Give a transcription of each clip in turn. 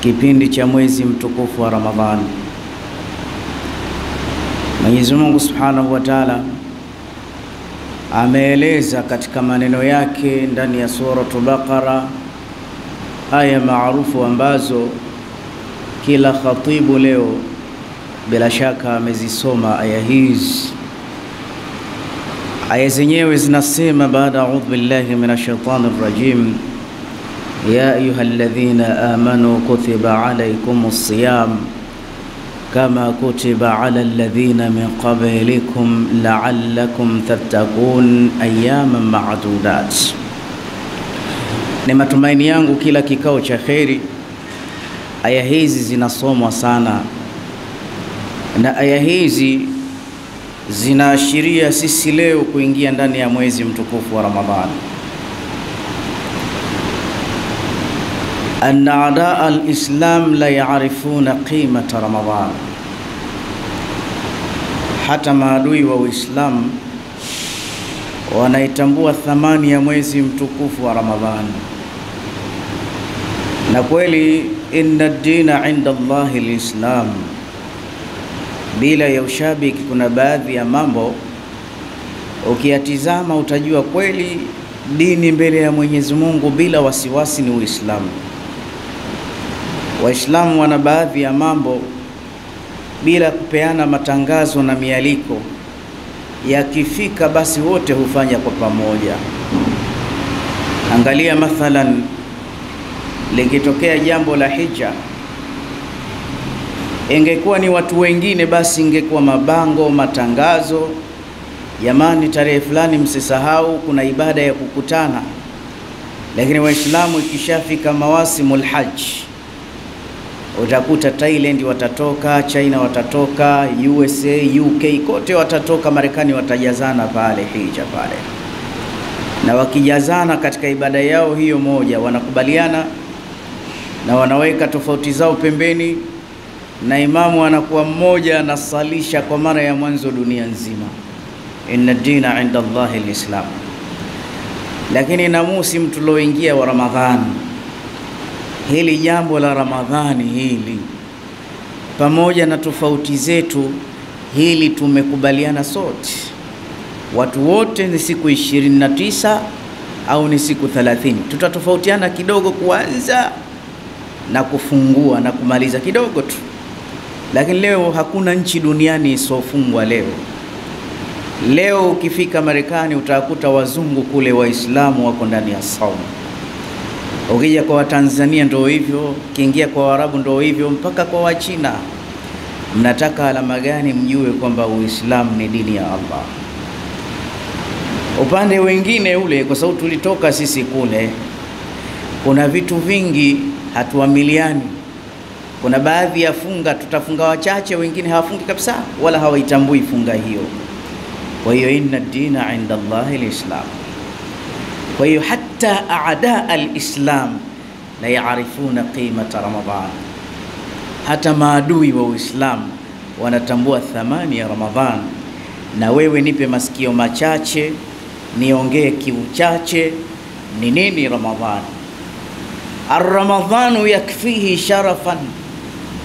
kipindi cha mwezi mtukufu wa Ramadhani. Mwenyezi Mungu Subhanahu wa Ta'ala ameeleza katika maneno yake ndani ya suratul Baqara aya maarufu ambazo kila khatibu leo bila shaka amezisoma aya hizi. Aya zenyewe zinasema baada a'udhu billahi minash shaitanir rajim, ya ayyuhalladhina amanu kutiba alaykumus siyam kama kutiba ala alladhina min qablikum la'allakum tattaqun ayyaman ma'dudat. Ni matumaini yangu kila kikao cha kheri aya hizi zinasomwa sana, na aya hizi zinaashiria sisi leo kuingia ndani ya mwezi mtukufu wa Ramadhani. Anna a'daa al-islam la ya'rifuna qimata Ramadhan, hata maadui wa Uislamu wanaitambua thamani ya mwezi mtukufu wa Ramadhani. Na kweli inna ad-dina 'inda Allahi al-islam, bila ya ushabiki kuna baadhi ya mambo ukiyatizama utajua kweli dini mbele ya Mwenyezi Mungu bila wasiwasi ni Uislamu. Waislamu wana baadhi ya mambo bila kupeana matangazo na mialiko, yakifika basi wote hufanya kwa pamoja. Angalia mathalan, likitokea jambo la hija, ingekuwa ni watu wengine basi ingekuwa mabango, matangazo, jamani tarehe fulani msisahau kuna ibada ya kukutana. Lakini Waislamu ikishafika mawasimul hajj, utakuta Thailand watatoka, China watatoka, USA, UK, kote watatoka, Marekani watajazana pale hija pale. Na wakijazana katika ibada yao hiyo moja, wanakubaliana na wanaweka tofauti zao pembeni, na imamu anakuwa mmoja anasalisha kwa mara ya mwanzo dunia nzima. Inna ad-dina 'inda Allahi al-islam. Lakini na musimu tuloingia wa Ramadhani, hili jambo la Ramadhani hili, pamoja na tofauti zetu, hili tumekubaliana sote. Watu wote ni siku 29 au ni siku 30. Tutatofautiana kidogo kuanza na kufungua na kumaliza kidogo tu. Lakini leo hakuna nchi duniani isofungwa leo. Leo ukifika Marekani utakuta wazungu kule Waislamu wako ndani ya saumu. Ukija kwa Watanzania ndio hivyo, kiingia kwa Waarabu ndio hivyo, mpaka kwa Wachina. Mnataka alama gani mjue kwamba Uislamu ni dini ya Allah? Upande wengine ule, kwa sababu tulitoka sisi kule, kuna vitu vingi hatuamiliani. Kuna baadhi ya funga tutafunga wachache, wengine hawafungi kabisa wala hawaitambui funga hiyo. Kwa hiyo inna ad-dina 'inda Allahi al-islam. Kwa hiyo hata a'daa al-islam la ya'rifuna qimata Ramadhan, hata maadui wa Uislamu wanatambua thamani ya Ramadhan. Na wewe nipe masikio machache niongee kiuchache, ni nini Ramadhan? Ar-Ramadhanu yakfihi sharafan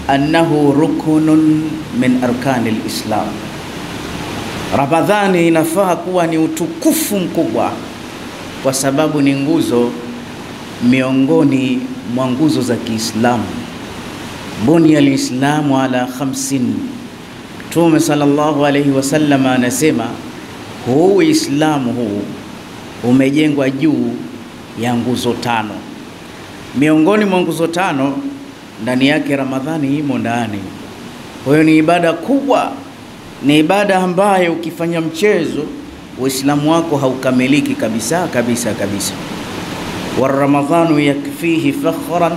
annahu rukunun min arkani al-islam. Ramadhani inafaa kuwa ni utukufu mkubwa kwa sababu ni nguzo miongoni mwa nguzo za Kiislamu. Bunya al-islamu ala 50. Mtume sallallahu alayhi wasallam anasema huu Uislamu huu umejengwa juu ya nguzo 5. Miongoni mwa nguzo 5 ndani yake Ramadhani imo ndani. Kwa hiyo ni ibada kubwa, ni ibada ambayo ukifanya mchezo Uislamu wako haukamiliki kabisa kabisa kabisa. Wa Ramadhanu yakfihi fakhran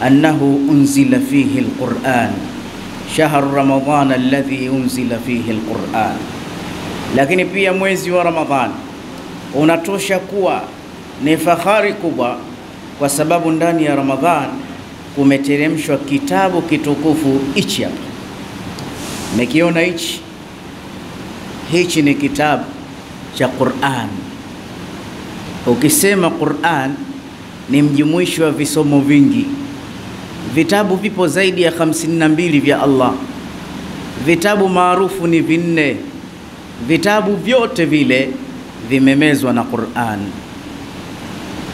annahu unzila fihi al-Qur'an, shahr Ramadhan alladhi unzila fihi al-Qur'an. Lakini pia mwezi wa Ramadhani unatosha kuwa ni fahari kubwa kwa sababu ndani ya Ramadhani kumeteremshwa kitabu kitukufu hichi hapa. Mmekiona hichi? Hichi ni kitabu cha Qur'an. Ukisema Qur'an ni mjumuisho wa visomo vingi. Vitabu vipo zaidi ya 52 vya Allah. Vitabu maarufu ni 4. Vitabu vyote vile vimemezwa na Qur'an.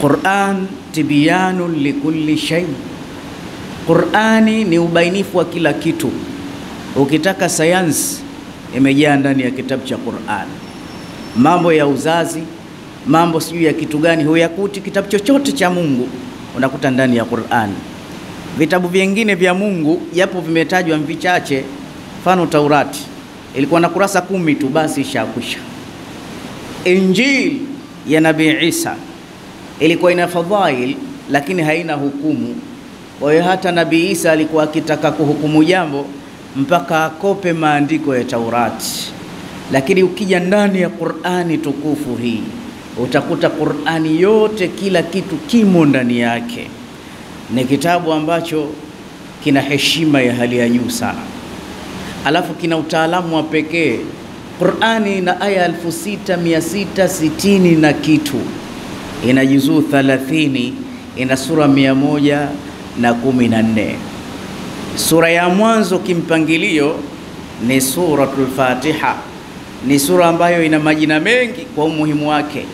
Qur'an tibyanun likulli shay. Qur'ani ni ubainifu wa kila kitu. Ukitaka sayansi imejaa ndani ya kitabu cha Qur'an. Mambo ya uzazi, mambo sijui ya kitu gani, huyakuti kitabu chochote cha Mungu unakuta ndani ya Qur'an. Vitabu vingine vya Mungu yapo vimetajwa vichache. Mfano Taurati ilikuwa na kurasa 10 tu basi ishakwisha. Injili ya Nabii Isa ilikuwa ina fadhail lakini haina hukumu. Kwa hiyo hata Nabii Isa alikuwa akitaka kuhukumu jambo mpaka akope maandiko ya Taurati. Lakini ukija ndani ya Qur'ani tukufu hii utakuta Qur'ani yote kila kitu kimo ndani yake. Ni kitabu ambacho kina heshima ya hali ya juu sana. Alafu kina utaalamu wa pekee. Qur'ani ina aya 6660 na kitu. Ina juzuu 30, ina sura 114. Sura ya mwanzo kimpangilio ni suratul Fatiha. Ni sura ambayo ina majina mengi kwa umuhimu wake.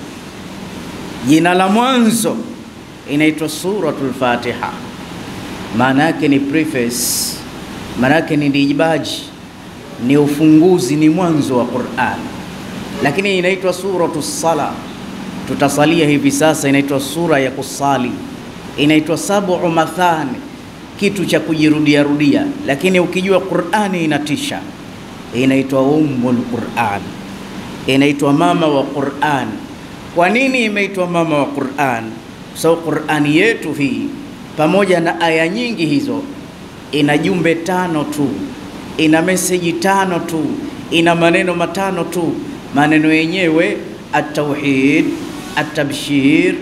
Jina la mwanzo inaitwa suratul Fatiha. Maana yake ni preface, maana yake ni dijibaji, ni ufunguzi, ni mwanzo wa Qur'an. Lakini inaitwa suratus Sala. Tutasalia hivi sasa, inaitwa sura ya kusali. Inaitwa sab'u mathani, kitu cha kujirudia rudia. Lakini ukijua Qur'ani inatisha, inaitwa ummul Qur'an, inaitwa mama wa Qur'an. Kwa nini imeitwa mama wa Qur'an? Kwa sababu Qur'ani yetu hii pamoja na aya nyingi hizo ina jumbe 5 tu, ina message 5 tu, ina maneno 5 tu. Maneno yenyewe at-tauhid, at-tabshir,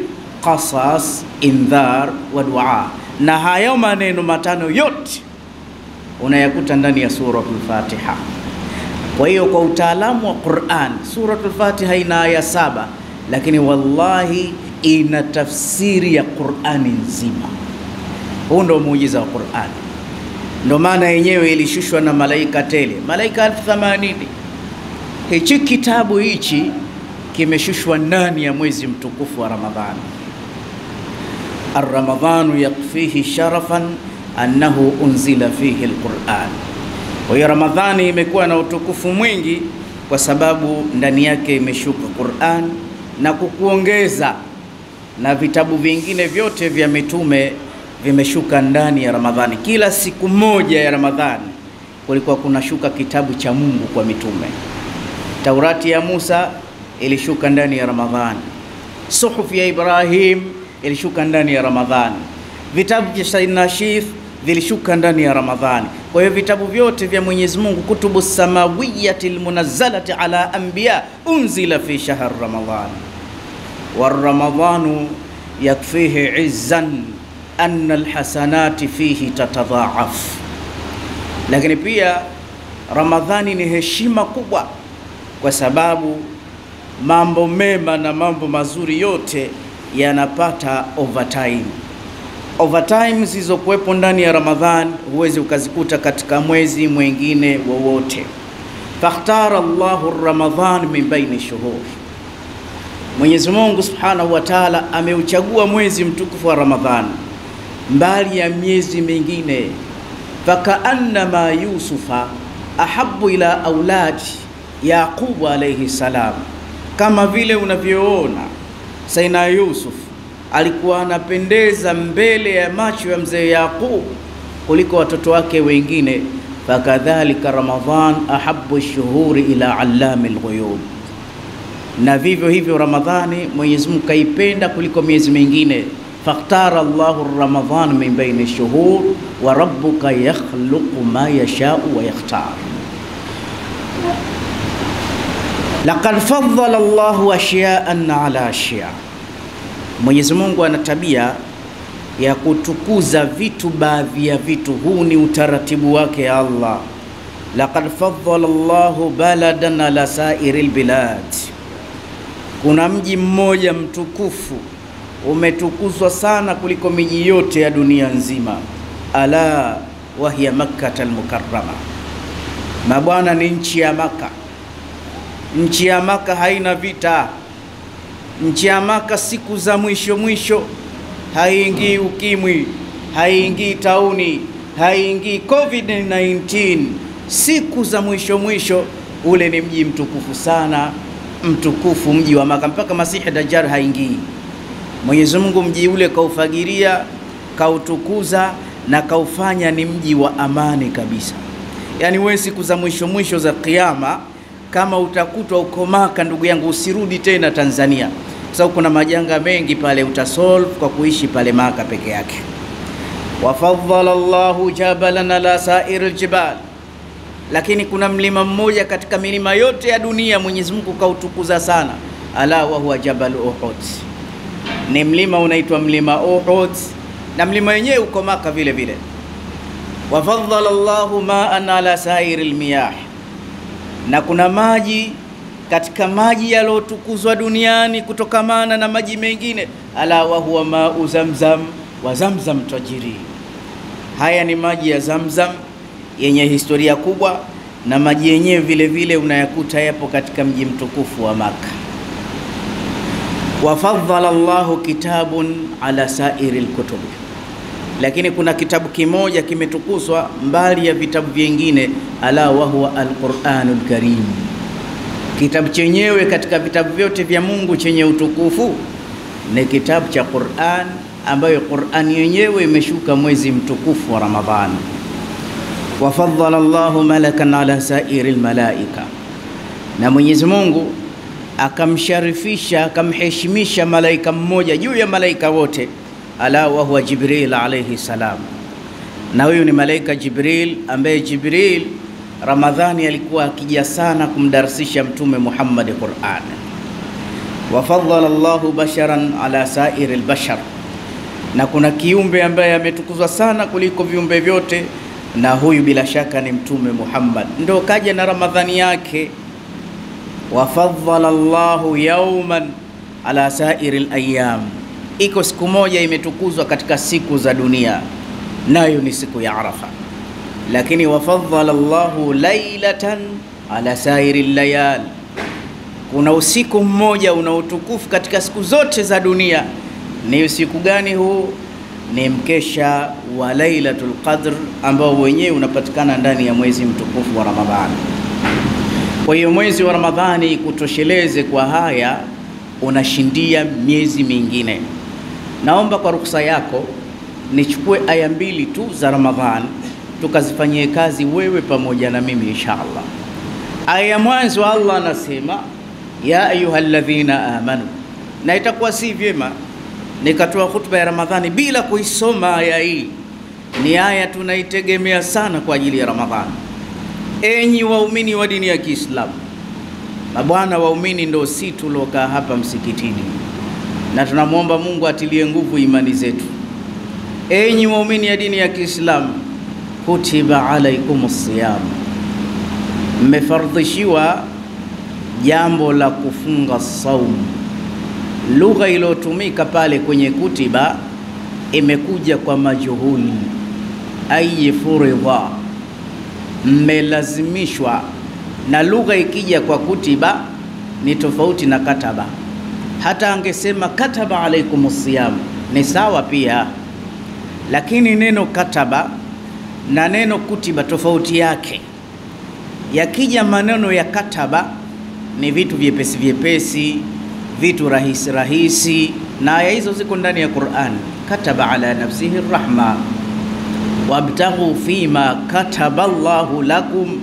qasas, indhar wa dua. Na hayo maneno 5 yote unayakuta ndani ya suratul Fatiha. Kwa hiyo kwa utaalamu wa Qur'an, suratul Fatiha ina aya 7, lakini wallahi ina tafsiri ya Qur'ani nzima. Huu ndio muujiza wa Qur'an. Ndio maana yenyewe ilishushwa na malaika tele, malaika 1080. Hichi kitabu hichi kimeshushwa ndani ya mwezi mtukufu wa Ramadhani. Ar-Ramadhanu yakfihi sharafan annahu unzila fihi al-Qur'an. Kwa hiyo Ramadhani imekuwa na utukufu mwingi kwa sababu ndani yake imeshuka Qur'an, na kukuongeza na vitabu vingine vyote vya mitume vimeshuka ndani ya Ramadhani. Kila siku moja ya Ramadhani kulikuwa kunashuka kitabu cha Mungu kwa mitume. Taurati ya Musa ilishuka ndani ya Ramadhani. Suhuf ya Ibrahim ilishuka ndani ya Ramadhani. Vitabu vya Sayyidina Shif vilishuka ndani ya Ramadhani. Kwa hiyo vitabu vyote vya Mwenyezi Mungu, kutubu samawiyatil munazzalati ala anbiya, unzila fi shahr Ramadhan. Wa Ramadhanu yakfihi izzan anna alhasanati fihi tatadhaaf. Lakini pia Ramadhani ni heshima kubwa kwa sababu mambo mema na mambo mazuri yote yanapata overtime. Overtime zilizokuwepo ndani ya Ramadhan huwezi ukazikuta katika mwezi mwingine wowote. Fakhtara Allahu Ramadhan min baini shuhur. Mwenyezi Mungu Subhanahu wa Ta'ala ameuchagua mwezi mtukufu wa Ramadhan mbali ya miezi mingine. Fakaannama Yusufa ahabbu ila auladi Yaqub alayhi salam. Kama vile unavyoona Sayyidina Yusuf alikuwa anapendeza mbele ya macho ya mzee Yaqub kuliko watoto wake wengine. Fakadhalika Ramadhan ahabbu shuhuri ila allamil ghuyub. Na vivyo hivyo Ramadhani Mwenyezi Mungu kaipenda kuliko miezi mingine. Fakhtara Allahu Ramadhan min baini shuhur wa rabbuka yakhluqu ma yasha'u wa yakhtar. Laqad faddala Allahu ashya'an ala ashya'. Mwenyezi Mungu ana tabia ya kutukuza vitu, baadhi ya vitu. Huu ni utaratibu wake ya Allah. Laqad faddala Allahu baladan ala sa'iril bilad. Kuna mji mmoja mtukufu umetukuzwa sana kuliko miji yote ya dunia nzima. ala wa hiya Makkah al-Mukarrama. Mabwana, ni nchi ya Maka. Nchi ya Maka haina vita. Nchi ya Maka siku za mwisho mwisho haingii ukimwi, haingii tauni, haingii COVID-19. Siku za mwisho mwisho, ule ni mji mtukufu sana, mtukufu mji wa Maka, mpaka Masihi Dajjal haingii. Mwenyezi Mungu mji ule kaufagiria, kautukuza na kaufanya ni mji wa amani kabisa. Yani wewe siku za mwisho mwisho za kiyama, kama utakutwa uko Maka, ndugu yangu, usirudi tena Tanzania, kwa sababu kuna majanga mengi pale utasolve kwa kuishi pale Maka peke yake. Wafaddala Allahu jabalan ala sa'iril jibal, lakini kuna mlima mmoja katika milima yote ya dunia Mwenyezi Mungu kautukuza sana, ala wa huwa Jabal Uhud. Ni mlima unaitwa mlima Uhud, na mlima wenyewe uko Maka vile vile. Wafaddala Allahu ma'an ala sa'iril miyah, na kuna maji katika maji yalotukuzwa duniani kutokamana na maji mengine, ala wa huwa ma'u Zamzam wa Zamzam tajiri. Haya ni maji ya Zamzam yenye historia kubwa, na maji yenyewe vile vile unayakuta yapo katika mji mtukufu wa Maka. Wafaddala Allahu kitabun ala sa'iril kutub, lakini kuna kitabu kimoja kimetukuzwa mbali ya vitabu vingine, ala wa huwa al-Qur'anul Karim. Kitabu chenyewe katika vitabu vyote vya Mungu chenye utukufu ni kitabu cha Qur'an, ambayo Qur'an yenyewe imeshuka mwezi mtukufu wa Ramadhani. Wafaddala Allahu malakan ala sa'iril malaika, na Mwenyezi Mungu akamsharifisha, akamheshimisha malaika mmoja juu ya malaika wote, ala wa huwa Jibril alayhi salam. Na huyu ni malaika Jibril, ambaye Jibril Ramadhani alikuwa akija sana kumdarsisha Mtume Muhammad Qur'an. Wafaddala Allahu basharan ala sa'iril bashar, na kuna kiumbe ambaye ametukuzwa sana kuliko viumbe vyote, na huyu bila shaka ni Mtume Muhammad, ndo kaja na Ramadhani yake. Wafaddala Allahu yawman ala sa'iril ayyam, iko siku moja imetukuzwa katika siku za dunia, nayo ni siku ya Arafa. Lakini wafaddala Allahu laylatan ala sa'iril layal, kuna usiku mmoja una utukufu katika siku zote za dunia. Ni usiku gani huu? Ni mkesha wa Lailatul Qadr, ambao wenyewe unapatikana ndani ya mwezi mtukufu wa Ramadhani. Kwa hiyo mwezi wa Ramadhani kutosheleze kwa haya, unashindia miezi mingine. Naomba kwa ruksa yako nichukue aya mbili tu za Ramadhani tukazifanyie kazi wewe pamoja na mimi inshallah. Aya ya mwanzo Allah anasema ya ayyuhalladhina amanu, na itakuwa si vyema nikatoa khutba ya Ramadhani bila kuisoma aya hii. Ni aya tunaitegemea sana kwa ajili ya Ramadhani. Enyi waumini wa dini ya Kiislamu, mabwana waumini ndo si tulokaa hapa msikitini, na tunamwomba Mungu atilie nguvu imani zetu. Enyi waumini ya dini ya Kiislamu, kutiba alaikumus siyam, mmefardhishiwa jambo la kufunga saumu. Lugha iliyotumika pale kwenye kutiba imekuja kwa majuhuli, ay furidha, mmelazimishwa. Na lugha ikija kwa kutiba ni tofauti na kataba. Hata angesema kataba alaikumus siyam ni sawa pia, lakini neno kataba na neno kutiba tofauti yake. Yakija maneno ya kataba ni vitu vyepesi vyepesi, vitu rahisi rahisi, na aya hizo ziko ndani ya Qur'an. Kataba ala nafsihi rahma wabtaghu fima kataba Allahu lakum,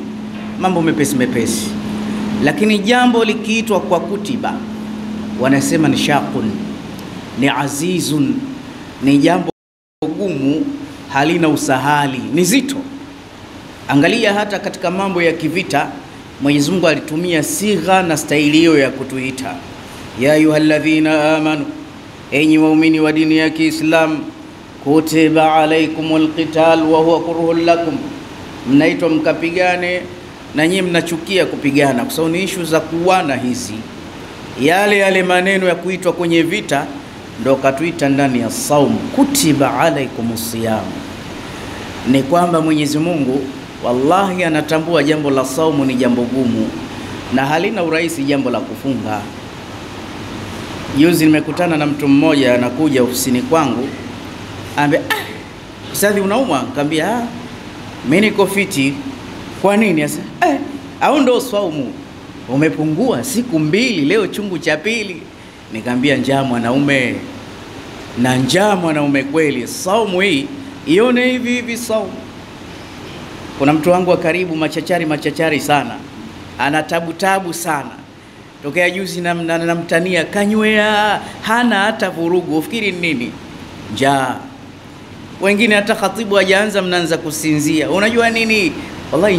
mambo mepesi mepesi. Lakini jambo likiitwa kwa kutiba wanasema ni shaqun, ni azizun, ni jambo gumu, halina usahali, ni zito. Angalia hata katika mambo ya kivita Mwenyezi Mungu alitumia sigha na staili hiyo ya kutuita ya ayyuhalladhina amanu, enyi waumini wa dini ya Kiislamu, kutiba alaikumul qital wa huwa kurhul lakum, mnaitwa mkapigane na nyinyi mnachukia kupigana, kwa sababu ni issue za kuwana hizi. Yale maneno ya kuitwa kwenye vita ndo katuita ndani ya saum, kutiba alaikumus siyam. ni kwamba Mwenyezi Mungu wallahi anatambua jambo la saumu ni jambo gumu na halina urahisi jambo la kufunga. Juzi nimekutana na mtu mmoja anakuja ofisini kwangu, ambe Ustadhi unaumwa? Nikamwambia mimi niko fiti. Kwa nini? Asa au ndo saumu umepungua siku 2, leo chungu cha pili. Nikamwambia njaa mwanaume, na njaa mwanaume kweli. Saumu hii ione hivi hivi saumu. Kuna mtu wangu wa karibu machachari sana, ana tabu sana. Tokea juzi namtania kanywea, hana hata vurugu. Ufikiri nini? Njaa. Wengine hata khatibu hajaanza mnaanza kusinzia. Unajua nini? Wallahi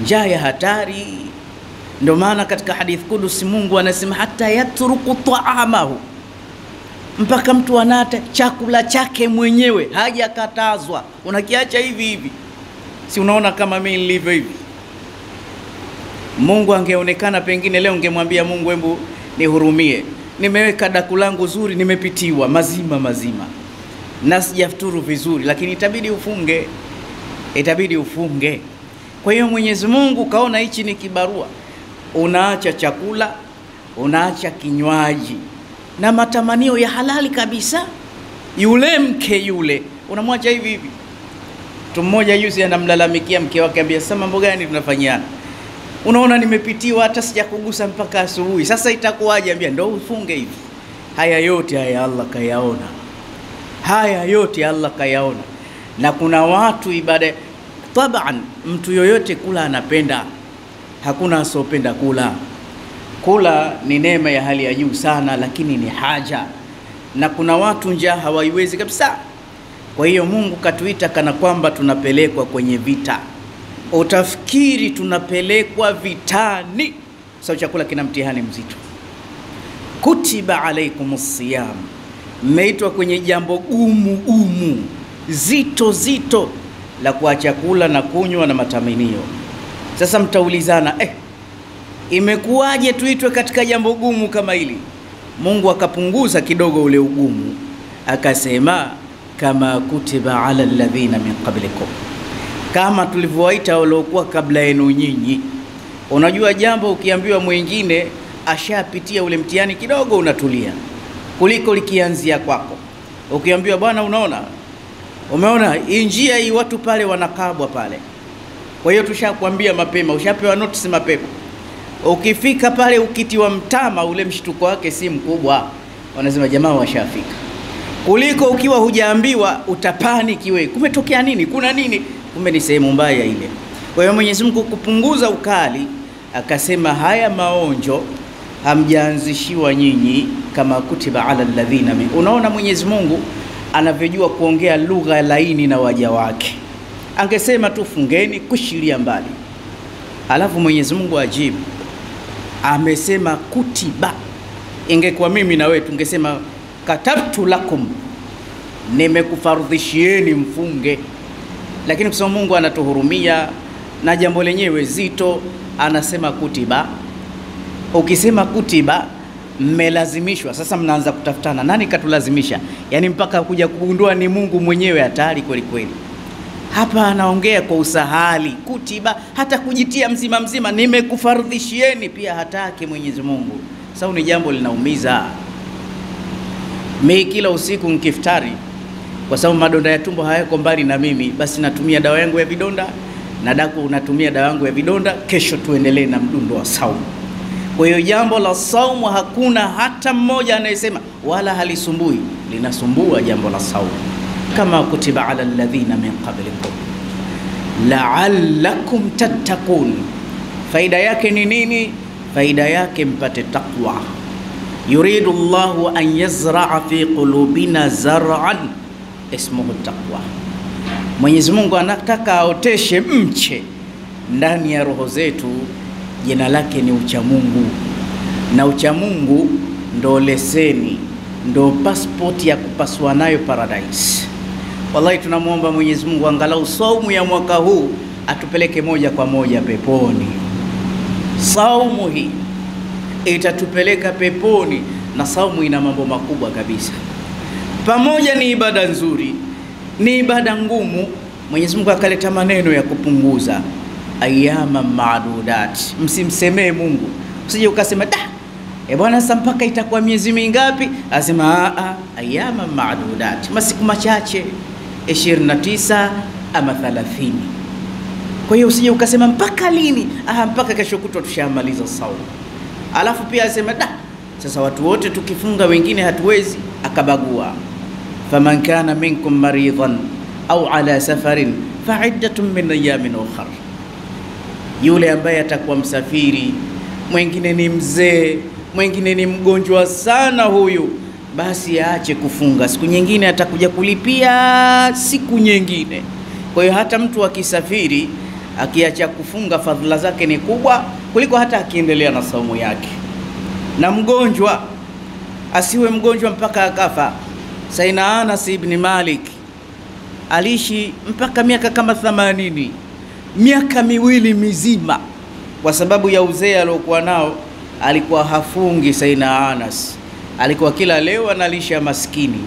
njaa ya hatari. Ndio maana katika hadith kudusi Mungu anasema hata yatruku ta'amahu, mpaka mtu anata chakula chake mwenyewe, hajakatazwa, unakiacha hivi hivi. Si unaona kama mimi nilivyo hivi? Mungu angeonekana pengine leo ngemwambia Mungu, hebu nihurumie, nimeweka daku langu zuri, nimepitiwa mazima na sijafuturu vizuri, lakini itabidi ufunge. Kwa hiyo Mwenyezi Mungu kaona hichi ni kibarua, unaacha chakula, unaacha kinywaji na matamanio ya halali kabisa. Yule mke yule unamwacha hivi hivi. Mtu mmoja yuzi anamlalamikia mke wake, ambia sasa mambo gani tunafanyana? Unaona nimepitiwa hata sijakugusa mpaka asubuhi. Sasa itakuwaje? Ambia ndio ufunge hivi. Haya yote Allah kayaona. Na kuna watu ibada taban, mtu yoyote kula anapenda. Hakuna asopenda kula. Kula ni neema ya hali ya juu sana, lakini ni haja. Na kuna watu njaa hawaiwezi kabisa. Kwa hiyo Mungu katuita kana kwamba tunapelekwa kwenye vita. Utafikiri tunapelekwa vitani. Sababu chakula kina mtihani mzito. Kutiba alaikumus siyam, mmeitwa kwenye jambo gumu zito la kuacha kula na kunywa na matamanio. Sasa mtaulizana, imekuwaje tuitwe katika jambo gumu kama hili? Mungu akapunguza kidogo ule ugumu, akasema kama kutiba ala alladhina min qablikum, kama tulivyowaita waliokuwa kabla yenu nyinyi. Unajua jambo ukiambiwa mwingine ashapitia ule mtihani kidogo unatulia, kuliko likianzia kwako. Ukiambiwa bwana umeona hii njia hii watu pale wanakabwa pale, kwa hiyo tushakwambia mapema, ushapewa notice mapema. Ukifika pale ukitiwa mtama, ule mshtuko wake si mkubwa, wanasema jamaa washafika. Kuliko ukiwa hujaambiwa utapaniki wewe, kumetokea nini, kuna nini, kumbe ni sehemu mbaya ile. Kwa hiyo Mwenyezi Mungu kupunguza ukali akasema haya maonjo hamjaanzishiwa nyinyi, kama kutiba ala alladhina min. Unaona Mwenyezi Mungu anavyojua kuongea lugha laini na waja wake. Angesema tu fungeni kushiria mbali, alafu Mwenyezi Mungu ajibu amesema kutiba. Ingekuwa mimi na wewe tungesema katabtu lakum, nimekufardhishieni mfunge. Lakini kwa Mungu anatuhurumia na jambo lenyewe zito, anasema kutiba. Ukisema kutiba mmelazimishwa. Sasa mnaanza kutafutana nani katulazimisha, yani mpaka kuja kugundua ni Mungu mwenyewe. Hatari kweli. Hapa anaongea kwa usahali. Kutiba hata kujitia mzima nimekufardhishieni pia hataki Mwenyezi Mungu. Sasa ni jambo linaumiza. Mimi kila usiku nikiftari, kwa sababu madonda ya tumbo hayako mbali na mimi, basi natumia dawa yangu ya vidonda, na dako unatumia dawa yangu ya vidonda. Kesho tuendelee na mdundo wa saumu. Kwa hiyo jambo la saumu hakuna hata mmoja anayesema wala halisumbui. Linasumbua jambo la saumu. Kama kutiba ala alladhina min qablikum la'allakum tattaqun. Faida yake ni nini? Faida yake mpate taqwa. Yuridu Allahu an yazra'a fi qulubina zar'an ismuhu taqwa. Mwenyezi Mungu anataka aoteshe mche ndani ya roho zetu, jina lake ni uchamungu. Na uchamungu ndo leseni, ndo passport ya kupaswa nayo paradise. Wallahi tunamuomba Mwenyezi Mungu angalau saumu ya mwaka huu atupeleke moja kwa moja peponi. Saumu hii itatupeleka peponi, na saumu ina mambo makubwa kabisa. Pamoja ni ibada nzuri, ni ibada ngumu. Mwenyezi Mungu akaleta maneno ya kupunguza, ayyama ma'dudat. Msimsemee Mungu, usije ukasema bwana sasa mpaka itakuwa miezi mingapi? Asema ayyama ma'dudat, masiku machache, 29 ama 30. Kwa hiyo usije ukasema mpaka lini? Mpaka kesho kutwa tushamaliza saumu. Alafu pia asema sasa watu wote tukifunga, wengine hatuwezi, akabagua. Faman kana minkum maridan au ala safarin fa'iddatun min ayamin ukhra. Yule ambaye atakuwa msafiri, mwingine ni mzee, mwingine ni mgonjwa sana, huyu basi aache kufunga, siku nyingine atakuja kulipia siku nyingine. Kwa hiyo hata mtu akisafiri akiacha kufunga, fadhila zake ni kubwa kuliko hata akiendelea na saumu yake. Na mgonjwa asiwe mgonjwa mpaka akafa. Sayyidina Anas ibn Malik aliishi mpaka miaka kama 80, miaka miwili mizima, kwa sababu ya uzee aliokuwa nao. Alikuwa hafungi Sayyidina Anas, alikuwa kila leo analisha maskini.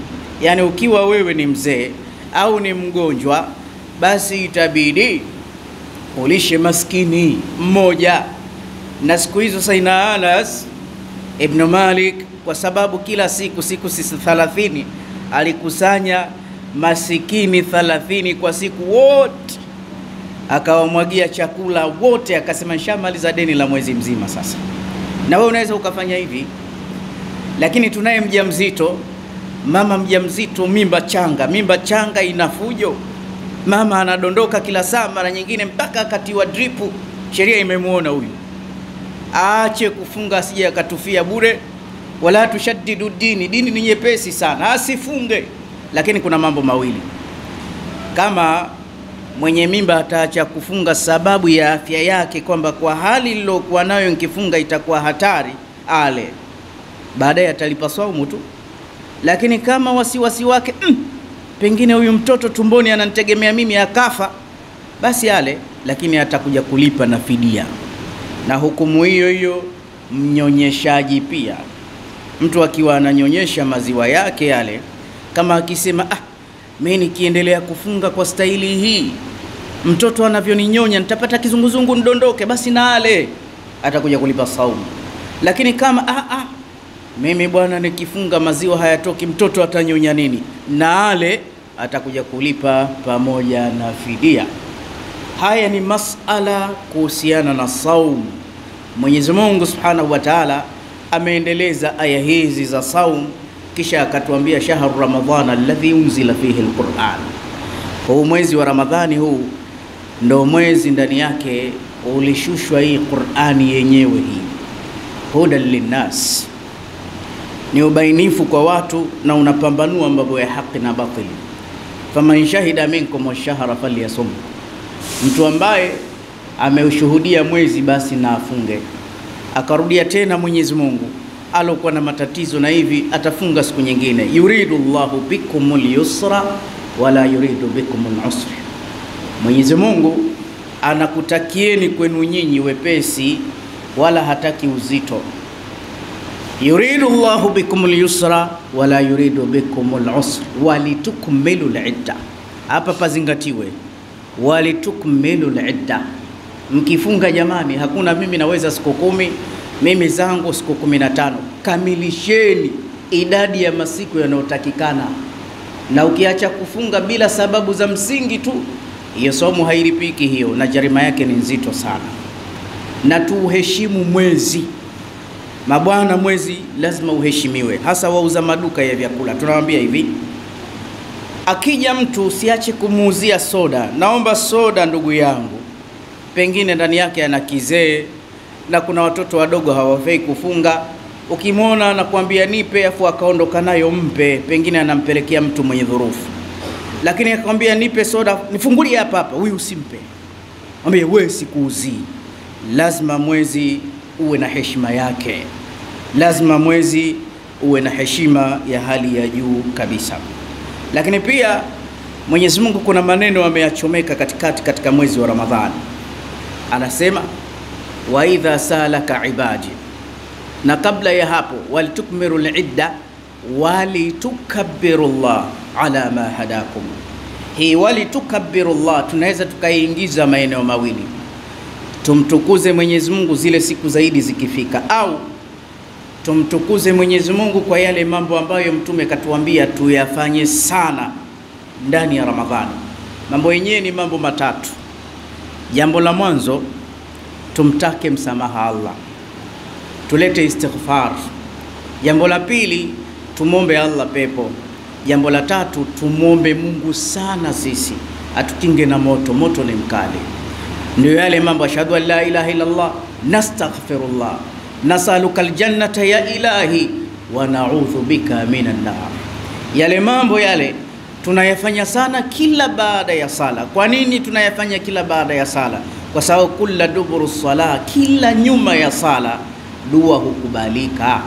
Yani ukiwa wewe ni mzee au ni mgonjwa, basi itabidi ulishe maskini mmoja. Na siku hizo Sayyidina Anas ibn Malik, kwa sababu kila siku 30 alikusanya masikini 30 kwa siku wote, akawamwagia chakula wote, akasema nishamaliza deni la mwezi mzima sasa. Na wewe unaweza ukafanya hivi. Lakini tunaye mjamzito, mama mjamzito, mimba changa inafujo, mama anadondoka kila saa, mara nyingine mpaka akatiwa dripu. Sheria imemuona huyu, aache kufunga asije akatufia bure. Wala tushaddidu dini ni nyepesi sana, asifunge. Lakini kuna mambo mawili, kama mwenye mimba ataacha kufunga sababu ya afya yake, kwamba kwa hali lilokuwa nayo nikifunga itakuwa hatari, ale baadaye atalipa saumu tu. Lakini kama wasiwasi wake pengine huyu mtoto tumboni ananitegemea mimi, akafa, basi ale, lakini atakuja kulipa na fidia. Na hukumu hiyo mnyonyeshaji pia. Mtu akiwa ananyonyesha maziwa yake yale, kama akisema mimi nikiendelea kufunga kwa staili hii, mtoto anavyoninyonya nitapata kizunguzungu ndondoke, basi na ale, atakuja kulipa saumu. Lakini kama mimi bwana nikifunga maziwa hayatoki, mtoto atanyonya nini, na ale, atakuja kulipa pamoja na fidia. Haya ni masala kuhusiana na saumu. Mwenyezi Mungu Subhanahu wa Ta'ala ameendeleza aya hizi za saumu, kisha akatuambia shahru ramadhan alladhi unzila fihi alquran. Huu mwezi wa Ramadhani, huu ndo mwezi ndani yake ulishushwa hii Qur'ani yenyewe. Hii hudan linnas, ni ubainifu kwa watu na unapambanua mambo ya haki na batili. Faman shahida minkum ash-shahra falyasum, mtu ambaye ameushuhudia mwezi basi na afunge. Akarudia tena Mwenyezi Mungu, alokuwa na matatizo na hivi atafunga siku nyingine. Yuridu Allahu bikumul yusra wala yuridu bikumul usra, Mwenyezi Mungu anakutakieni kwenu nyinyi wepesi, wala hataki uzito. Yuridu Allahu bikumul yusra wala yuridu bikumul usra walitukmilu al-idda. Hapa pazingatiwe, walitukmilu al-idda. Mkifunga jamani, hakuna mimi naweza siku 10, mimi zangu siku 15. Kamilisheni idadi ya masiku yanayotakikana. Na ukiacha kufunga bila sababu za msingi tu, hiyo somo hailipiki hiyo, na jarima yake ni nzito sana. Na tuheshimu mwezi. Mabwana, mwezi lazima uheshimiwe, hasa wauza maduka ya vyakula. Tunawaambia hivi, akija mtu usiache kumuuzia soda. Naomba soda ndugu yangu, pengine ndani yake ana kizee na kuna watoto wadogo hawafai kufunga. Ukimwona anakuambia nipe, afu akaondoka nayo, mpe. Pengine anampelekea mtu mwenye dhurufu. Lakini akamwambia nipe soda, nifungulie hapa hapa, huyu usimpe. Mwambie wewe sikuuzii. Lazima mwezi uwe na heshima yake. Lazima mwezi uwe na heshima ya hali ya juu kabisa. Lakini pia Mwenyezi Mungu kuna maneno ameyachomeka katika mwezi wa Ramadhani. Anasema wa idha salaka ibadi, na kabla ya hapo walitukmiru al-idda walitukabbiru Allah ala ma hadakum. hii walitukabirullah tunaweza tukaiingiza maeneo mawili. Tumtukuze Mwenyezi Mungu zile siku zaidi zikifika, au tumtukuze Mwenyezi Mungu kwa yale mambo ambayo Mtume katuambia tuyafanye sana ndani ya Ramadhani. Mambo yenyewe ni mambo matatu. Jambo la mwanzo, tumtake msamaha Allah, tulete istighfar. Jambo la pili, tumombe Allah pepo. Jambo la tatu, tumombe Mungu sana sisi atukinge na moto. Moto ni mkali. Ndio yale mambo, ashhadu an la ilaha illa Allah, nastaghfirullah, nasaluka aljannata ya ilahi wa na'udhu bika minan nar. Yale mambo yale tunayafanya sana kila baada ya sala. Kwa nini tunayafanya kila baada ya sala? Kwa sababu kula duburu sala, kila nyuma ya sala dua hukubalika.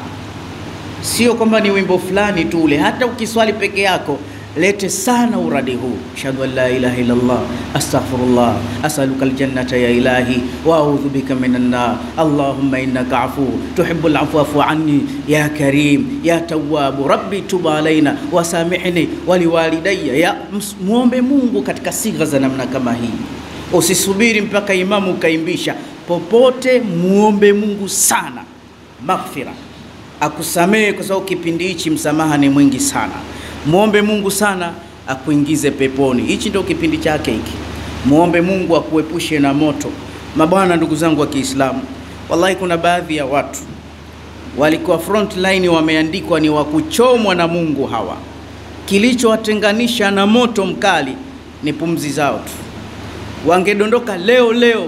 Sio kwamba ni wimbo fulani tu ule, hata ukiswali peke yako lete sana uradi huu, ashhadu an la ilaha illa Allah, astaghfirullah, as'aluka aljannata ya ilahi wa a'udhu bika minan nar, allahumma innaka afu tuhibbul afwa fa'fu anni ya karim ya tawwab rabbi tub alaina wasamihni waliwalidayya. Ya muombe Mungu katika sigha za namna kama hii. Usisubiri mpaka imamu kaimbisha. Popote muombe Mungu sana maghfira, akusamehe, kwa sababu kipindi hichi msamaha ni mwingi sana. Muombe Mungu sana akuingize peponi. Hichi ndio kipindi chake hiki. Muombe Mungu akuepushe na moto. Mabwana, ndugu zangu wa Kiislamu, wallahi kuna baadhi ya watu walikuwa front line, wameandikwa ni wa kuchomwa na Mungu hawa. Kilichowatenganisha na moto mkali ni pumzi zao tu. Wangedondoka leo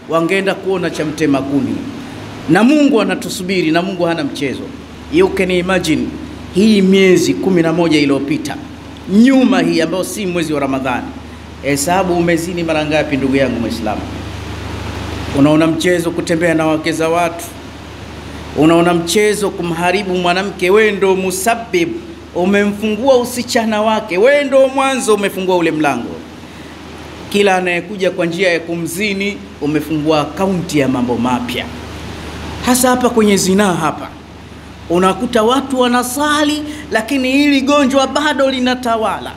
wangeenda kuona cha mtema kuni. Na Mungu anatusubiri, na Mungu hana mchezo. You can imagine hii miezi 11 iliyopita nyuma hii, ambayo si mwezi wa Ramadhani, hesabu umezini mara ngapi ndugu yangu Muislamu? Unaona mchezo kutembea na wake za watu, unaona mchezo kumharibu mwanamke. Wewe ndo musabbib, umemfungua usichana wake, wewe ndo mwanzo umefungua ule mlango. Kila anayekuja kwa njia ya kumzini umefungua akaunti ya mambo mapya. Hasa hapa kwenye zinaa hapa unakuta watu wanasali, lakini hili gonjwa bado linatawala.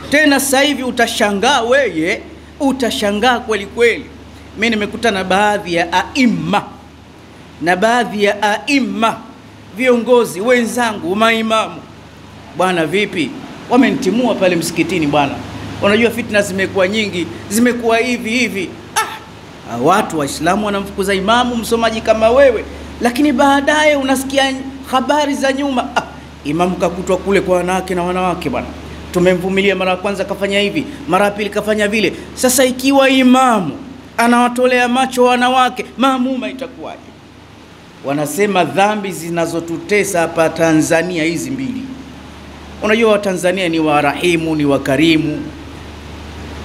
Tena sasa hivi utashangaa, wewe utashangaa kweli kweli. Mimi nimekutana baadhi ya aima viongozi wenzangu, maimamu. Bwana vipi? Wamenitimua pale msikitini bwana. Unajua fitna zimekuwa nyingi, zimekuwa hivi. Watu Waislamu wanamfukuza imamu msomaji kama wewe, lakini baadaye unasikia habari za nyuma. Imamu kakutwa kule kwa wanawake na wanawake bwana. Tumemvumilia, mara ya kwanza kafanya hivi, mara ya pili kafanya vile. Sasa ikiwa imamu anawatolea macho wanawake, maamuma itakuwaje? Wanasema dhambi zinazotutesa hapa Tanzania hizi mbili. Unajua Watanzania ni warahimu, ni wakarimu.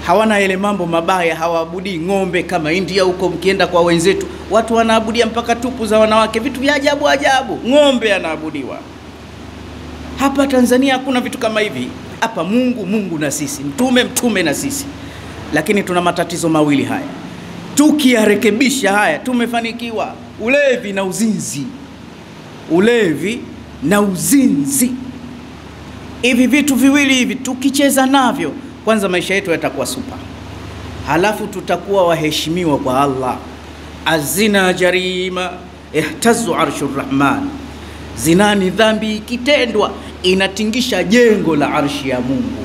Hawana ile mambo mabaya, hawaabudi ng'ombe kama India huko. Mkienda kwa wenzetu, watu wanaabudia mpaka tupu za wanawake, vitu vya ajabu. Ng'ombe anaabudiwa. Hapa Tanzania hakuna vitu kama hivi. Hapa Mungu na sisi, mtume na sisi. Lakini tuna matatizo mawili haya. Tukiyarekebisha haya tumefanikiwa. Ulevi na uzinzi. Hivi vitu viwili hivi tukicheza navyo, kwanza maisha yetu yatakuwa super. Halafu tutakuwa waheshimiwa kwa Allah. Azina jarima ihtazu arshur rahman. Zina ni dhambi, ikitendwa inatingisha jengo la arshi ya Mungu.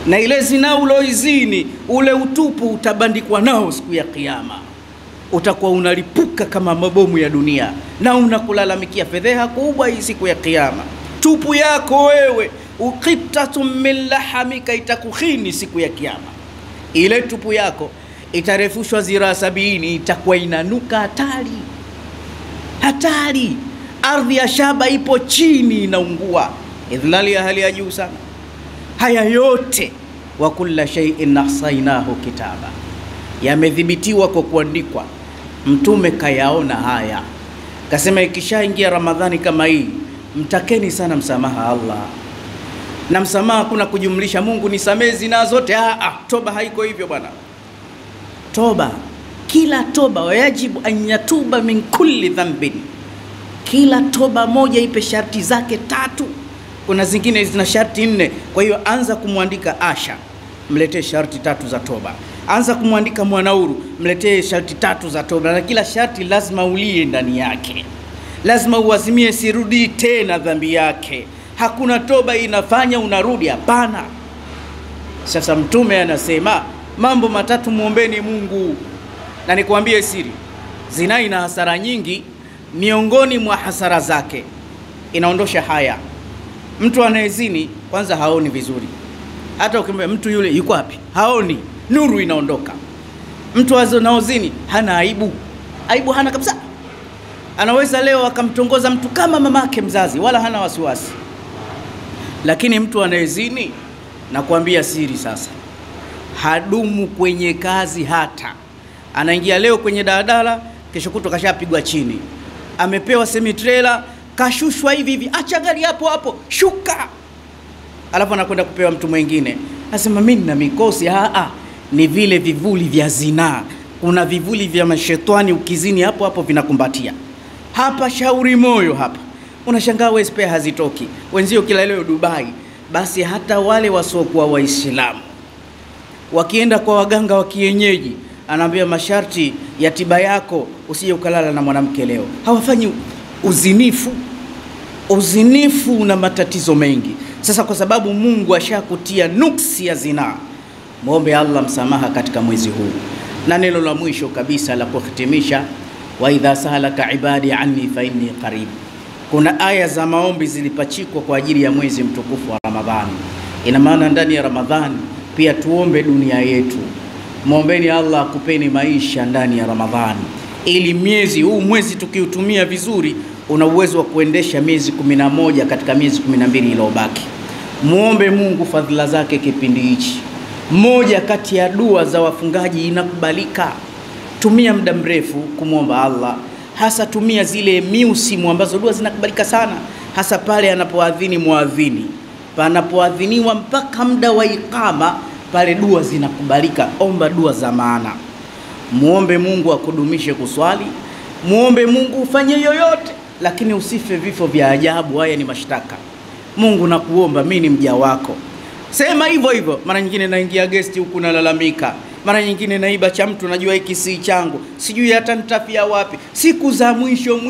Na ile zina uloizini, ule utupu utabandikwa nao siku ya kiyama. Utakuwa unalipuka kama mabomu ya dunia, na unakulalamikia fedheha kubwa hii siku ya kiyama. Tupu yako wewe, uqitatum min lahamika, itakukhini siku ya kiyama. Ile tupu yako itarefushwa zira 70, itakuwa inanuka hatari. Ardhi ya shaba ipo chini inaungua. Idhlali ya hali ya juu sana. Haya yote wa kulla shay'in ahsaynahu kitaba, yamedhibitiwa kwa kuandikwa. Mtume kayaona haya, kasema ikishaingia Ramadhani kama hii, mtakeni sana msamaha Allah. Na msamaha kuna kujumlisha Mungu nisamehe zina zote. Toba haiko hivyo bwana. Toba, kila toba wajibu an yatuba min kulli dhanbin. Kila toba moja ipe sharti zake 3. Kuna zingine zina sharti 4. Kwa hiyo anza kumwandika Asha, mletee sharti 3 za toba. Anza kumwandika Mwanauru, mletee sharti 3 za toba, na kila sharti lazima ulie ndani yake, lazima uazimie sirudi tena dhambi yake. Hakuna toba inafanya unarudi, hapana. Sasa Mtume anasema mambo 3 muombeni Mungu, na nikwambie siri, zina ina hasara nyingi. Miongoni mwa hasara zake inaondosha haya. Mtu anayezini kwanza haoni vizuri, hata ukimwambia mtu yule yuko wapi, haoni, nuru inaondoka. Mtu anaozini hana aibu, aibu hana kabisa. Anaweza leo akamtongoza mtu kama mamake mzazi, wala hana wasiwasi. Lakini mtu anayezini, na kuambia siri sasa, hadumu kwenye kazi. Hata anaingia leo kwenye daladala, kesho kutwa kashapigwa chini, amepewa semi-trailer, kashushwa hivi, acha gari hapo hapo, shuka. Alafu anakwenda kupewa mtu mwingine, anasema mimi nina mikosi. Ni vile vivuli vya zinaa. Kuna vivuli vya mashetani, ukizini hapo hapo vinakumbatia. Hapa Shauri Moyo hapa, unashangaa wewe spare hazitoki, wenzio kila leo Dubai. Basi hata wale wasiokuwa Waislamu wakienda kwa waganga wa kienyeji, anaambia masharti ya tiba yako, usije ukalala na mwanamke leo. Hawafanyi uzinifu. Uzinifu na matatizo mengi. Sasa kwa sababu Mungu ashakutia nuksi ya zinaa, muombe Allah msamaha katika mwezi huu. Na neno la mwisho kabisa la kuhitimisha, wa idha salaka ibadi anni fa inni qarib. Kuna aya za maombi zilipachikwa kwa ajili ya mwezi mtukufu wa Ramadhani. Ina maana ndani ya Ramadhani pia tuombe dunia yetu. Muombeni Allah akupeni maisha ndani ya Ramadhani, ili mwezi tukiutumia vizuri una uwezo wa kuendesha miezi 11 katika miezi 12 iliyobaki. Muombe Mungu fadhila zake kipindi hichi. Moja kati ya dua za wafungaji inakubalika. Tumia muda mrefu kumwomba Allah, hasa tumia zile miusimu ambazo dua zinakubalika sana, hasa pale anapoadhini muadhini, panapoadhiniwa mpaka muda wa iqama, pale dua zinakubalika. Omba dua za maana. Muombe Mungu akudumishe kuswali, muombe Mungu ufanye yoyote, lakini usife vifo vya ajabu. Haya ni mashtaka. Mungu nakuomba, mimi ni mja wako. Sema hivyo hivyo. Mara nyingine naingia guest huku nalalamika, mara nyingine naiba cha mtu, najua hiki si changu, sijui hata nitafia wapi. Siku za mwisho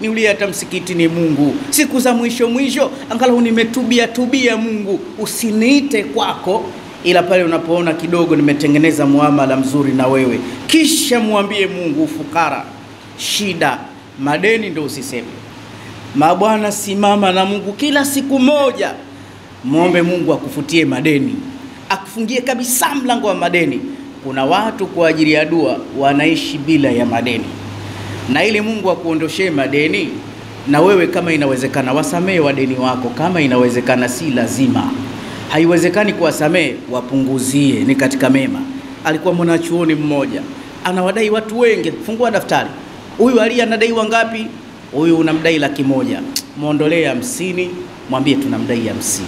niulie hata msikitini Mungu. Siku za mwisho angalau nimetubia Mungu, usiniite kwako ila pale unapoona kidogo nimetengeneza muamala mzuri na wewe. Kisha muambie Mungu ufukara, shida, madeni ndio usiseme. Mabwana, simama na Mungu kila siku moja. Muombe Mungu akufutie madeni, akufungie kabisa mlango wa madeni. Kuna watu kwa ajili ya dua wanaishi bila ya madeni, na ili Mungu akuondoshee madeni, na wewe kama inawezekana wasamee wadeni wako. Kama inawezekana, si lazima. Haiwezekani kuwasamee, wapunguzie, ni katika mema. Alikuwa mwanachuoni mmoja anawadai watu wengi. Fungua daftari, huyu Ali anadai wangapi? Huyu unamdai 100,000, muondolee 50, mwambie tunamdai 50.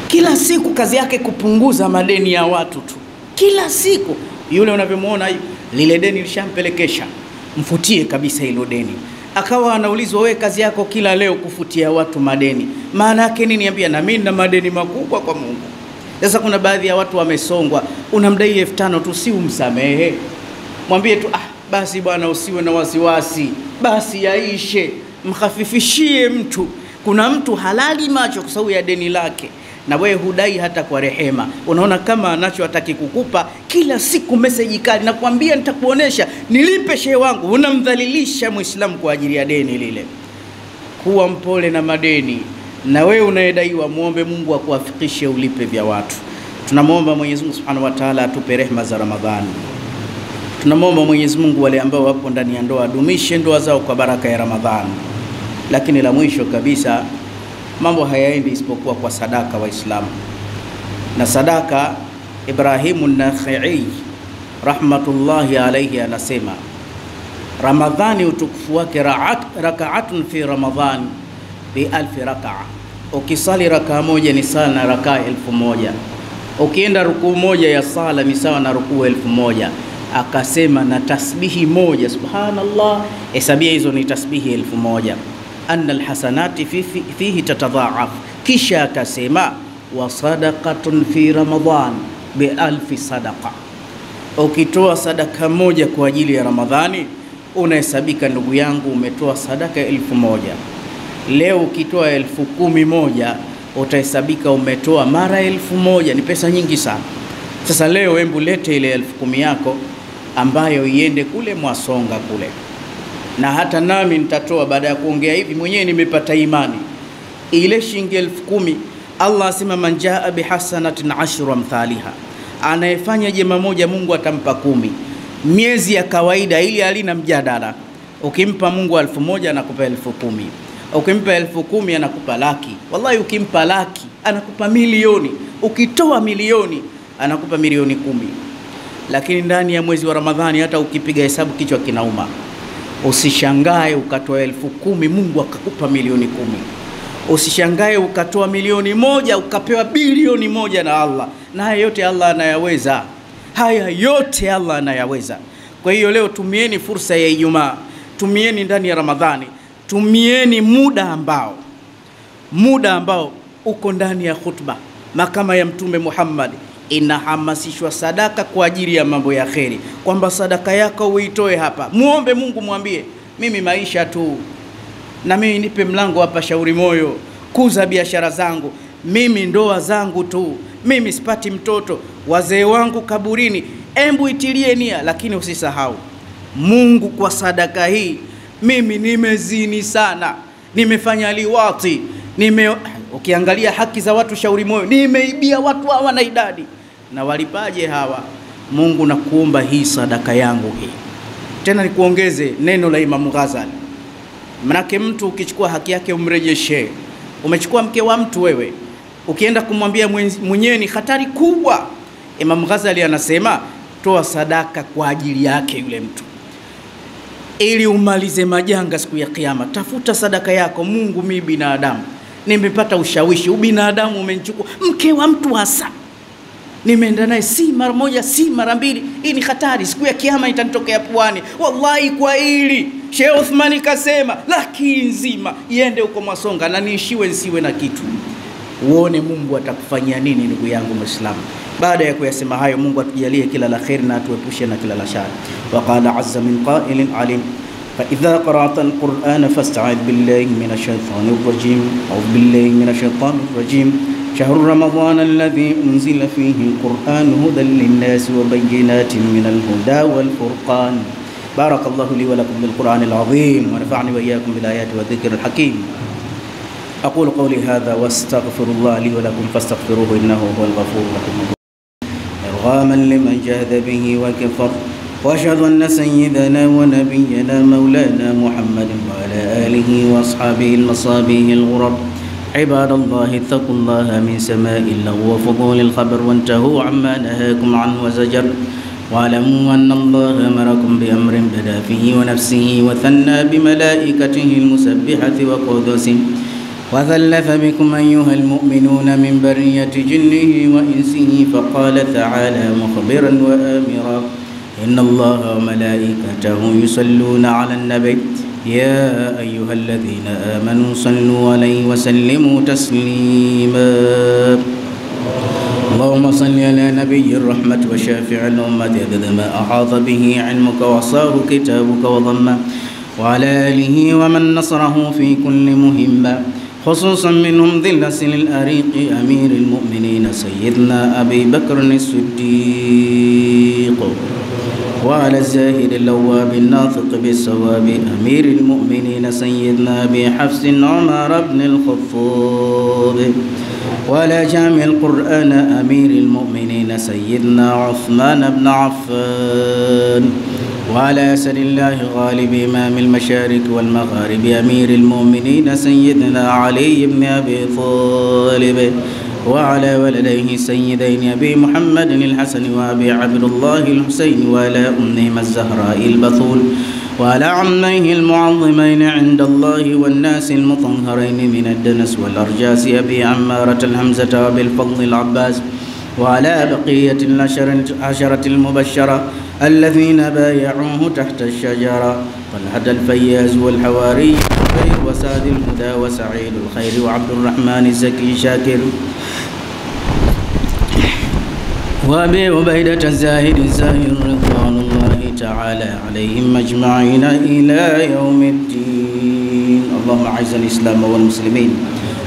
Kila siku kazi yake kupunguza madeni ya watu tu, kila siku. Yule unavyomuona lile deni lishampelekesha, mfutie kabisa hilo deni. Akawa anaulizwa, wewe kazi yako kila leo kufutia watu madeni, maana yake nini? Niambia, na mimi na madeni makubwa kwa Mungu. Sasa kuna baadhi ya watu wamesongwa, unamdai 5,000 tu, si umsamehe, mwambie tu basi bwana, usiwe na wasiwasi, basi yaishe, mkhafifishie mtu. Kuna mtu halali macho kwa sababu ya deni lake, na wewe hudai hata kwa rehema. Unaona kama anacho hataki kukupa, kila siku message kali, nakwambia nitakuonesha, nilipe shehe wangu. Unamdhalilisha Muislamu kwa ajili ya deni lile. Kuwa mpole na madeni, na wewe unayedaiwa muombe Mungu akuwafikishe ulipe vya watu. Tunamuomba Mwenyezi Mungu Subhanahu wa Ta'ala atupe rehema za Ramadhani. Tunamuomba Mwenyezi Mungu wale ambao wapo ndani ya ndoa, dumishe ndoa zao kwa baraka ya Ramadhani. Lakini la mwisho kabisa, mambo hayaendi isipokuwa kwa sadaka Waislamu. Na sadaka, Ibrahimu Nakhai rahmatullahi alayhi anasema, Ramadhani utukufu wake rak'atun fi Ramadhan bi 1000 rak'a. Ukisali rak'a moja ni sawa na rak'a 1000. Ukienda rukuu moja ya sala ni sawa na rukuu 1000. Akasema na tasbihi moja, subhanallah, hesabia hizo ni tasbihi 1000. Anna alhasanati fihi tatadha'af. Kisha akasema wa sadaqatun fi Ramadhan bi1000 sadaqa. Ukitoa sadaka moja kwa ajili ya Ramadhani unahesabika ndugu yangu umetoa sadaka 1000. Leo ukitoa 10,000 utahesabika umetoa mara 1000. Ni pesa nyingi sana. Sasa leo hebu lete ile 10,000 yako ambayo iende kule Mwasonga kule, na hata nami nitatoa. Baada ya kuongea hivi mwenyewe nimepata imani. Ile shilingi 10,000, Allah asema man jaa bihasanatin 10 amthaliha, anayefanya jema moja Mungu atampa 10. Miezi ya kawaida ili alina mjadala, ukimpa Mungu 1,000 anakupa 10,000, ukimpa 10,000 anakupa laki. Wallahi ukimpa laki anakupa milioni, ukitoa milioni anakupa milioni 10. Lakini ndani ya mwezi wa Ramadhani hata ukipiga hesabu kichwa kinauma. Usishangae ukatoa 10,000 Mungu akakupa milioni 10. Usishangae ukatoa milioni 1 ukapewa bilioni 1 na Allah. Na haya yote Allah anayaweza. Haya yote Allah anayaweza. Kwa hiyo leo tumieni fursa ya Ijumaa, tumieni ndani ya Ramadhani, tumieni muda ambao uko ndani ya khutba. Makama ya Mtume Muhammad inahamasishwa sadaka kwa ajili ya mambo ya kheri, kwamba sadaka yako uitoe hapa. Muombe Mungu, mwambie mimi maisha tu, na mimi nipe mlango hapa Shauri Moyo, kuza biashara zangu, mimi ndoa zangu tu, mimi sipati mtoto, wazee wangu kaburini. Embu itilie nia, lakini usisahau Mungu, kwa sadaka hii mimi nimezini sana, nimefanya liwati, ukiangalia haki za watu Shauri Moyo, nimeibia watu hawana idadi, na walipaje hawa? Mungu nakuomba hii sadaka yangu hii. Tena nikuongeze neno la Imam Ghazali, manake mtu ukichukua haki yake umrejeshe. Umechukua mke wa mtu wewe, ukienda kumwambia mwenyewe ni hatari kubwa. Imam Ghazali anasema toa sadaka kwa ajili yake yule mtu, ili umalize majanga siku ya Kiyama. Tafuta sadaka yako. Mungu, mimi binadamu nimepata ushawishi, ubinadamu umenichukua. Mke wa mtu hasa nimeenda naye si mara moja si mara mbili, hii ni hatari, siku ya Kiyama itanitokea puani. Wallahi kwa hili Sheikh Uthmani kasema laki nzima iende huko Mwasonga na niishiwe nsiwe na kitu. Uone Mungu atakufanyia nini ndugu yangu Muislamu. Baada ya kuyasema hayo, Mungu atujalie kila la khair na atuepushe na kila la shari. Wa qala azza min qailin alim فإذا قرأت القرآن فاستعذ بالله من الشيطان الرجيم. أعوذ بالله من الشيطان الرجيم. شهر رمضان الذي أنزل فيه القرآن هدى للناس وبينات من الهدى والفرقان. بارك الله لي ولكم بالقرآن العظيم ونفعني وإياكم بالآيات والذكر الحكيم. أقول قولي هذا واستغفر الله لي ولكم فاستغفروه إنه هو الغفور الرحيم. إرغاما لمن جاهد به وكفر، وأشهد أن سيدنا ونبينا مولانا محمد وعلى آله وأصحابه المصابيح الغرب. عباد الله اتقوا الله من سماء اللغو وفضول الخبر، وانتهوا عما نهاكم عنه وزجر، واعلموا أن الله أمركم بأمر بدأ فيه ونفسه وثنى بملائكته المسبحة وقدسه، وثلث بكم أيها المؤمنون من برية جنه وإنسه، فقال تعالى مخبرا وآمرا إن الله وملائكته يصلون على النبي يا أيها الذين آمنوا صلوا عليه وسلموا تسليما. اللهم صل على نبي الرحمة وشافع الأمة عدد ما أحاط به علمك وعصاه كتابك وضمه، وعلى آله ومن نصره في كل مهمة، خصوصا منهم ذي الأسل الأريق أمير المؤمنين سيدنا أبي بكر الصديق، وعلى الزاهد اللواب الناطق بالصواب أمير المؤمنين سيدنا أبي حفص عمر بن الخطاب، وعلى جامع القرآن أمير المؤمنين سيدنا عثمان بن عفان، وعلى أسد الله غالب إمام المشارق والمغارب أمير المؤمنين سيدنا علي بن أبي طالب، وعلى ولديه سيدين أبي محمد الحسن وأبي عبد الله الحسين، وعلى أمهما الزهراء البطول، وعلى عميه المعظمين عند الله والناس المطهرين من الدنس والأرجاس أبي عمارة الحمزة وأبي الفضل العباس، وعلى بقية العشرة المبشرة الذين بايعوه تحت الشجرة، طلحة الفياز والحواري الخير وساد الهدى وسعيد الخير وعبد الرحمن الزكي شاكر. وأبي عبيدة الزاهد الزاهد رضوان الله تعالى عليهم أجمعين إلى يوم الدين. اللهم أعز الإسلام والمسلمين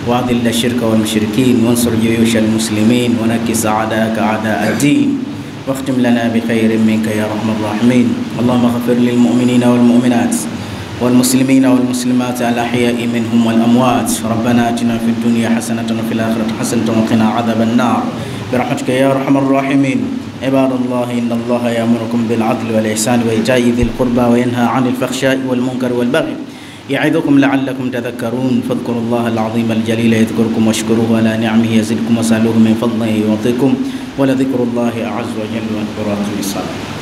وأذل الشرك والمشركين وانصر جيوش المسلمين ونكس أعداءك أعداء الدين واختم لنا بخير منك يا أرحم الراحمين. اللهم اغفر للمؤمنين والمؤمنات والمسلمين والمسلمات الأحياء منهم والأموات. ربنا آتنا في الدنيا حسنة وفي الآخرة حسنة وقنا عذاب النار برحمتك يا أرحم الراحمين. عباد الله، إن الله يأمركم بالعدل والإحسان وإيتاء ذي القربى وينهى عن الفحشاء والمنكر والبغي يعظكم لعلكم تذكرون. فاذكروا الله العظيم الجليل يذكركم واشكروه على نعمه يزدكم واسألوه من فضله يعطيكم ولذكر الله أعز وجل. وأكبر. الصلاة.